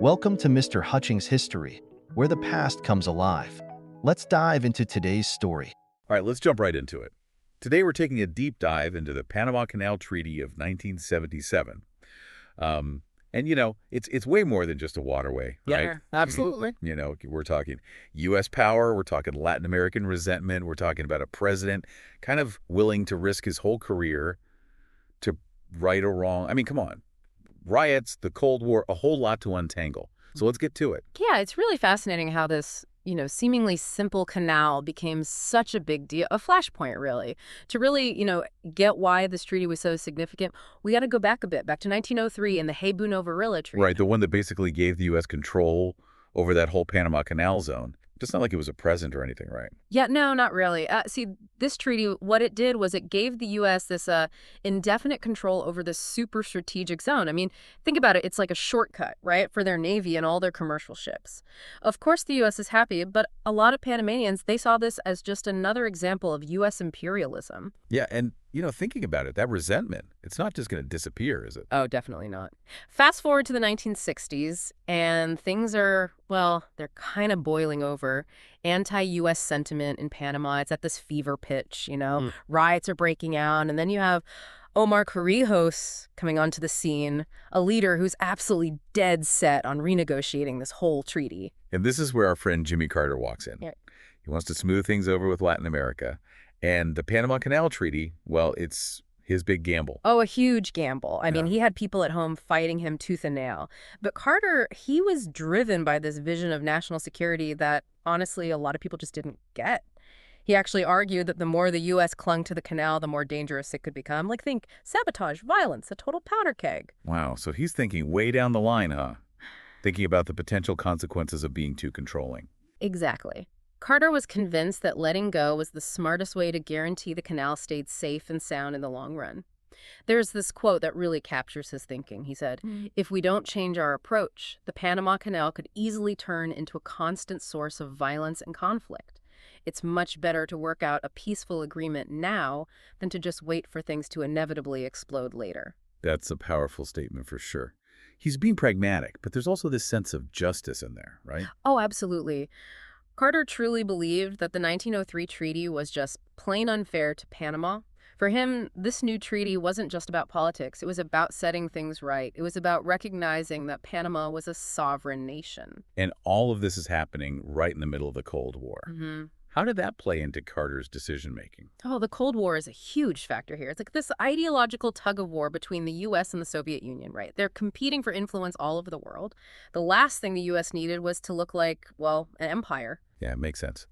Welcome to Mr. Hutchings History, where the past comes alive. Let's dive into today's story. All right, let's jump right into it. Today we're taking a deep dive into the Panama Canal Treaty of 1977. It's way more than just a waterway, right? Yeah, absolutely. We're talking U.S. power, we're talking Latin American resentment, we're talking about a president kind of willing to risk his whole career to right or wrong. I mean, come on. Riots, the Cold War, a whole lot to untangle. So let's get to it. Yeah, it's really fascinating how this, seemingly simple canal became such a big deal, a flashpoint, really. To really, get why this treaty was so significant, we got to go back a bit, back to 1903 in the Haybu-Novarilla Treaty. Right, the one that basically gave the U.S. control over that whole Panama Canal zone. Just not like it was a present or anything, right? Yeah, no, not really. See, this treaty, what it did was it gave the U.S. this indefinite control over this super strategic zone. I mean, think about it. It's like a shortcut, right, for their Navy and all their commercial ships. Of course, the U.S. is happy, but a lot of Panamanians, they saw this as just another example of U.S. imperialism. Yeah, and, thinking about it, that resentment, it's not just going to disappear, is it? Oh, definitely not. Fast forward to the 1960s, and things are, well, they're kind of boiling over. Anti-U.S. sentiment in Panama, it's at this fever pitch, Riots are breaking out, and then you have Omar Torrijos coming onto the scene, a leader who's absolutely dead set on renegotiating this whole treaty. And this is where our friend Jimmy Carter walks in. Yeah. He wants to smooth things over with Latin America. And the Panama Canal Treaty, well, it's his big gamble. Oh, a huge gamble. I mean, he had people at home fighting him tooth and nail. But Carter, he was driven by this vision of national security that, honestly, a lot of people just didn't get. He actually argued that the more the U.S. clung to the canal, the more dangerous it could become. Like, think sabotage, violence, a total powder keg. Wow, so he's thinking way down the line, huh? Thinking about the potential consequences of being too controlling. Exactly. Carter was convinced that letting go was the smartest way to guarantee the canal stayed safe and sound in the long run. There's this quote that really captures his thinking. He said, "If we don't change our approach, the Panama Canal could easily turn into a constant source of violence and conflict. It's much better to work out a peaceful agreement now than to just wait for things to inevitably explode later." That's a powerful statement for sure. He's being pragmatic, but there's also this sense of justice in there, right? Oh, absolutely. Carter truly believed that the 1903 treaty was just plain unfair to Panama. For him, this new treaty wasn't just about politics. It was about setting things right. It was about recognizing that Panama was a sovereign nation. And all of this is happening right in the middle of the Cold War. How did that play into Carter's decision-making? Oh, the Cold War is a huge factor here. It's like this ideological tug-of-war between the U.S. and the Soviet Union, right? They're competing for influence all over the world. The last thing the U.S. needed was to look like, well, an empire. Yeah, it makes sense.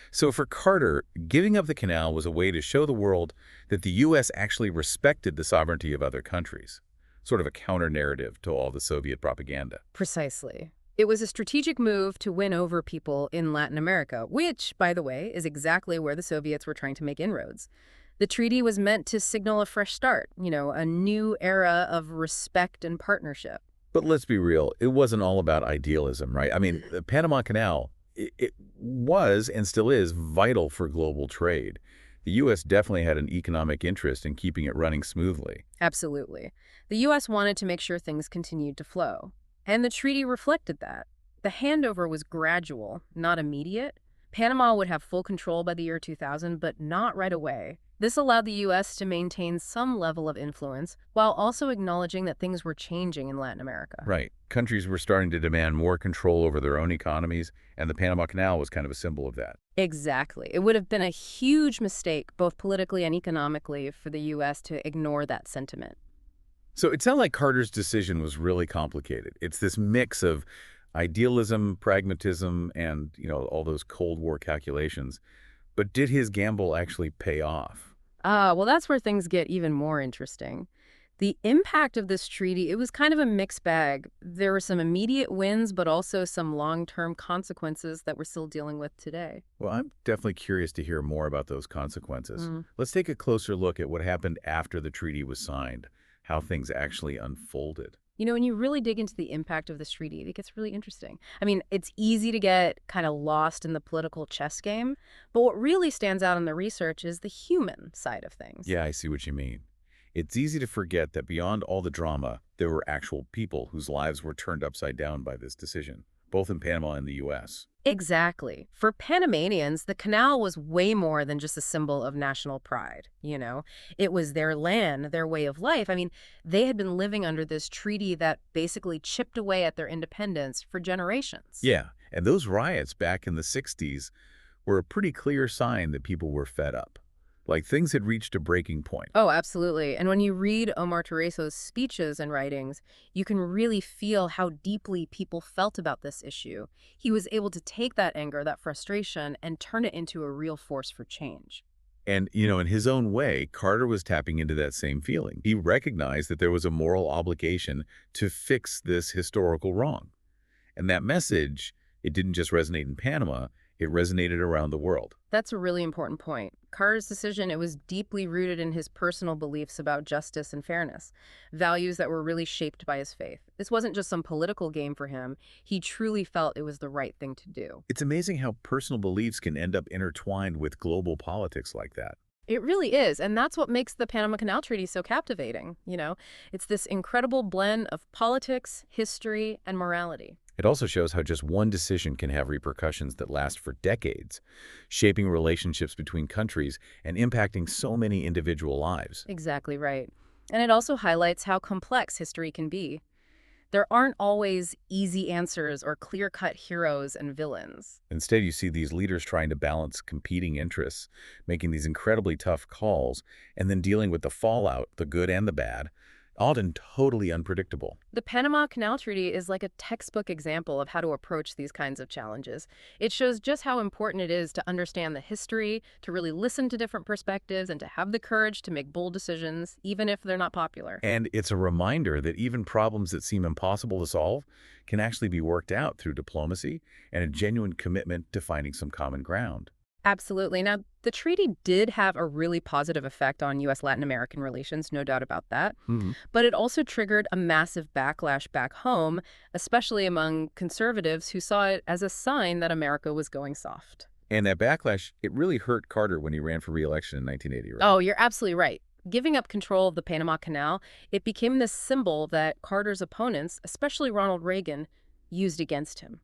So for Carter, giving up the canal was a way to show the world that the U.S. actually respected the sovereignty of other countries, sort of a counter-narrative to all the Soviet propaganda. Precisely. It was a strategic move to win over people in Latin America, which, by the way, is exactly where the Soviets were trying to make inroads. The treaty was meant to signal a fresh start, a new era of respect and partnership. But let's be real, it wasn't all about idealism, right? I mean, the Panama Canal, it was and still is vital for global trade. The U.S. definitely had an economic interest in keeping it running smoothly. Absolutely. The U.S. wanted to make sure things continued to flow. And the treaty reflected that. The handover was gradual, not immediate. Panama would have full control by the year 2000, but not right away. This allowed the U.S. to maintain some level of influence while also acknowledging that things were changing in Latin America. Right. Countries were starting to demand more control over their own economies, and the Panama Canal was kind of a symbol of that. Exactly. It would have been a huge mistake, both politically and economically, for the U.S. to ignore that sentiment. So it sounded like Carter's decision was really complicated. It's this mix of idealism, pragmatism, and, all those Cold War calculations. But did his gamble actually pay off? Well, that's where things get even more interesting. The impact of this treaty, it was kind of a mixed bag. There were some immediate wins, but also some long-term consequences that we're still dealing with today. Well, I'm definitely curious to hear more about those consequences. Let's take a closer look at what happened after the treaty was signed, how things actually unfolded. When you really dig into the impact of this treaty, it gets really interesting. I mean, it's easy to get kind of lost in the political chess game, but what really stands out in the research is the human side of things. Yeah, I see what you mean. It's easy to forget that beyond all the drama, there were actual people whose lives were turned upside down by this decision, both in Panama and the U.S. Exactly. For Panamanians, the canal was way more than just a symbol of national pride, you know? It was their land, their way of life. I mean, they had been living under this treaty that basically chipped away at their independence for generations. Yeah, and those riots back in the 60s were a pretty clear sign that people were fed up. Like things had reached a breaking point. Oh, absolutely. And when you read Omar Torreso's speeches and writings, you can really feel how deeply people felt about this issue. He was able to take that anger, that frustration, and turn it into a real force for change. And, in his own way, Carter was tapping into that same feeling. He recognized that there was a moral obligation to fix this historical wrong. And that message, it didn't just resonate in Panama, it resonated around the world. That's a really important point. Carter's decision, it was deeply rooted in his personal beliefs about justice and fairness, values that were really shaped by his faith. This wasn't just some political game for him. He truly felt it was the right thing to do. It's amazing how personal beliefs can end up intertwined with global politics like that. It really is, and that's what makes the Panama Canal Treaty so captivating, you know? It's this incredible blend of politics, history, and morality. It also shows how just one decision can have repercussions that last for decades, shaping relationships between countries and impacting so many individual lives. Exactly right. And it also highlights how complex history can be. There aren't always easy answers or clear-cut heroes and villains. Instead, you see these leaders trying to balance competing interests, making these incredibly tough calls, and then dealing with the fallout, the good and the bad, often totally unpredictable. The Panama Canal Treaty is like a textbook example of how to approach these kinds of challenges. It shows just how important it is to understand the history, to really listen to different perspectives, and to have the courage to make bold decisions, even if they're not popular. And it's a reminder that even problems that seem impossible to solve can actually be worked out through diplomacy and a genuine commitment to finding some common ground. Absolutely. Now, the treaty did have a really positive effect on U.S. Latin American relations, no doubt about that. But it also triggered a massive backlash back home, especially among conservatives who saw it as a sign that America was going soft. And that backlash, it really hurt Carter when he ran for re-election in 1980, right? Oh, you're absolutely right. Giving up control of the Panama Canal, it became this symbol that Carter's opponents, especially Ronald Reagan, used against him.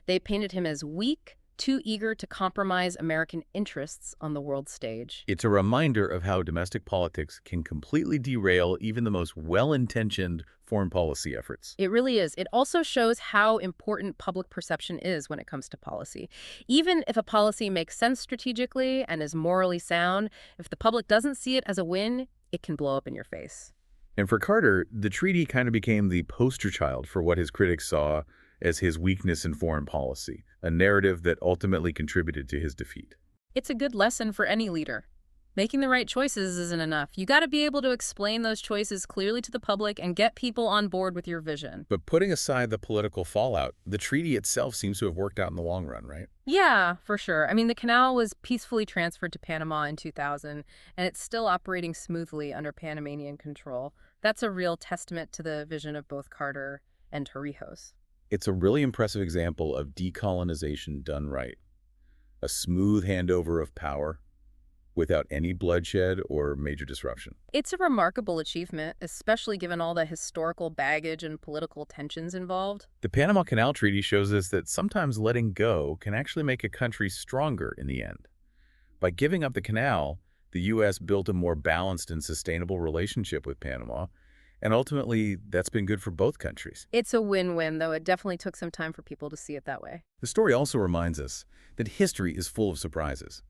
They painted him as weak, too eager to compromise American interests on the world stage. It's a reminder of how domestic politics can completely derail even the most well-intentioned foreign policy efforts. It really is. It also shows how important public perception is when it comes to policy. Even if a policy makes sense strategically and is morally sound, if the public doesn't see it as a win, it can blow up in your face. And for Carter, the treaty kind of became the poster child for what his critics saw as his weakness in foreign policy, a narrative that ultimately contributed to his defeat. It's a good lesson for any leader. Making the right choices isn't enough. You got to be able to explain those choices clearly to the public and get people on board with your vision. But putting aside the political fallout, the treaty itself seems to have worked out in the long run, right? Yeah, for sure. I mean, the canal was peacefully transferred to Panama in 2000, and it's still operating smoothly under Panamanian control. That's a real testament to the vision of both Carter and Torrijos. It's a really impressive example of decolonization done right. A smooth handover of power without any bloodshed or major disruption. It's a remarkable achievement, especially given all the historical baggage and political tensions involved. The Panama Canal Treaty shows us that sometimes letting go can actually make a country stronger in the end. By giving up the canal, the U.S. built a more balanced and sustainable relationship with Panama, and ultimately, that's been good for both countries. It's a win-win, though it definitely took some time for people to see it that way. The story also reminds us that history is full of surprises.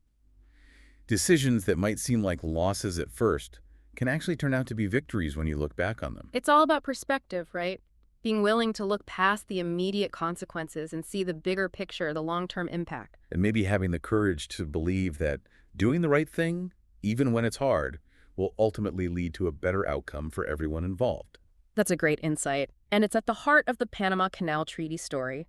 Decisions that might seem like losses at first can actually turn out to be victories when you look back on them. It's all about perspective, right? Being willing to look past the immediate consequences and see the bigger picture, the long-term impact. And maybe having the courage to believe that doing the right thing, even when it's hard, will ultimately lead to a better outcome for everyone involved. That's a great insight, and it's at the heart of the Panama Canal Treaty story.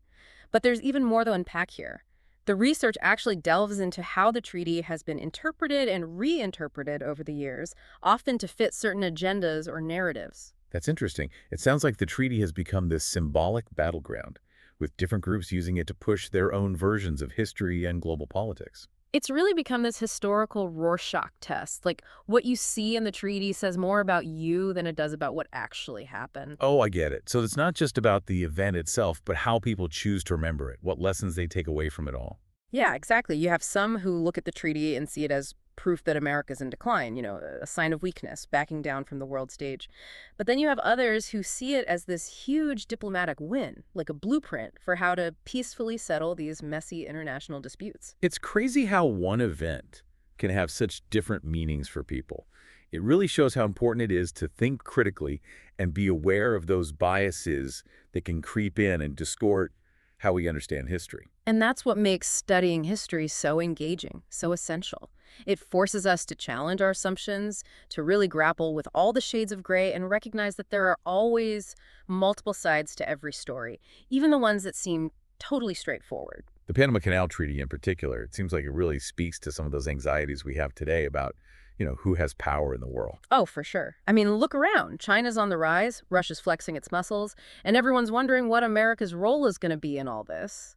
But there's even more to unpack here. The research actually delves into how the treaty has been interpreted and reinterpreted over the years, often to fit certain agendas or narratives. That's interesting. It sounds like the treaty has become this symbolic battleground, with different groups using it to push their own versions of history and global politics. It's really become this historical Rorschach test. Like, what you see in the treaty says more about you than it does about what actually happened. Oh, I get it. So it's not just about the event itself, but how people choose to remember it, what lessons they take away from it all. Yeah, exactly. You have some who look at the treaty and see it as proof that America's in decline, a sign of weakness, backing down from the world stage. But then you have others who see it as this huge diplomatic win, like a blueprint for how to peacefully settle these messy international disputes. It's crazy how one event can have such different meanings for people. It really shows how important it is to think critically and be aware of those biases that can creep in and distort how we understand history. And that's what makes studying history so engaging, so essential. It forces us to challenge our assumptions, to really grapple with all the shades of gray and recognize that there are always multiple sides to every story, even the ones that seem totally straightforward. The Panama Canal Treaty in particular, it seems like it really speaks to some of those anxieties we have today about, who has power in the world. Oh, for sure. I mean, look around. China's on the rise, Russia's flexing its muscles, and everyone's wondering what America's role is going to be in all this.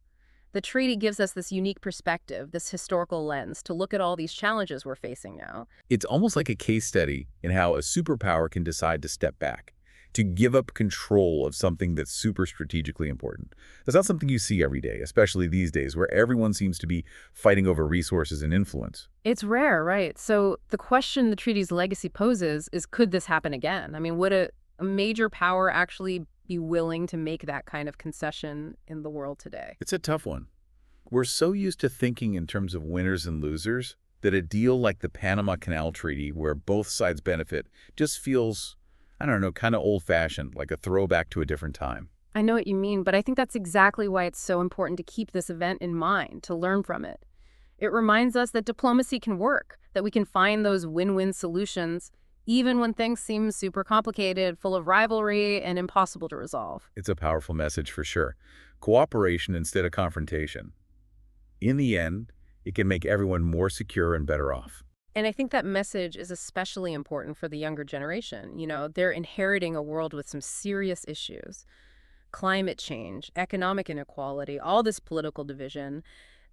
The treaty gives us this unique perspective, this historical lens, to look at all these challenges we're facing now. It's almost like a case study in how a superpower can decide to step back, to give up control of something that's super strategically important. That's not something you see every day, especially these days where everyone seems to be fighting over resources and influence. It's rare, right? So the question the treaty's legacy poses is, could this happen again? I mean, would a major power actually be willing to make that kind of concession in the world today? It's a tough one. We're so used to thinking in terms of winners and losers that a deal like the Panama Canal Treaty, where both sides benefit, just feels, I don't know, kind of old-fashioned, like a throwback to a different time. I know what you mean, but I think that's exactly why it's so important to keep this event in mind, to learn from it. It reminds us that diplomacy can work, that we can find those win-win solutions, even when things seem super complicated, full of rivalry, and impossible to resolve. It's a powerful message for sure. Cooperation instead of confrontation. In the end, it can make everyone more secure and better off. And I think that message is especially important for the younger generation. They're inheriting a world with some serious issues. Climate change, economic inequality, all this political division.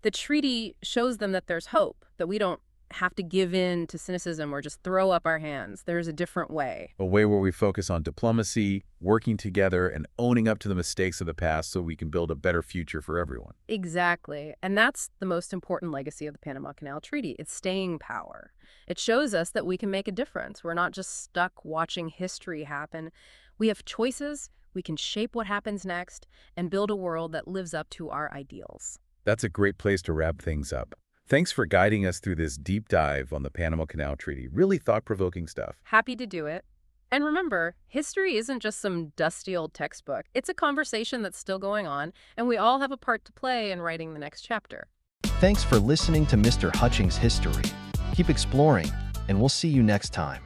The treaty shows them that there's hope, that we don't have to give in to cynicism or just throw up our hands. There's a different way. A way where we focus on diplomacy, working together, and owning up to the mistakes of the past so we can build a better future for everyone. Exactly. And that's the most important legacy of the Panama Canal Treaty. It's staying power. It shows us that we can make a difference. We're not just stuck watching history happen. We have choices. We can shape what happens next and build a world that lives up to our ideals. That's a great place to wrap things up. Thanks for guiding us through this deep dive on the Panama Canal Treaty. Really thought-provoking stuff. Happy to do it. And remember, history isn't just some dusty old textbook. It's a conversation that's still going on, and we all have a part to play in writing the next chapter. Thanks for listening to Mr. Hutchings History. Keep exploring, and we'll see you next time.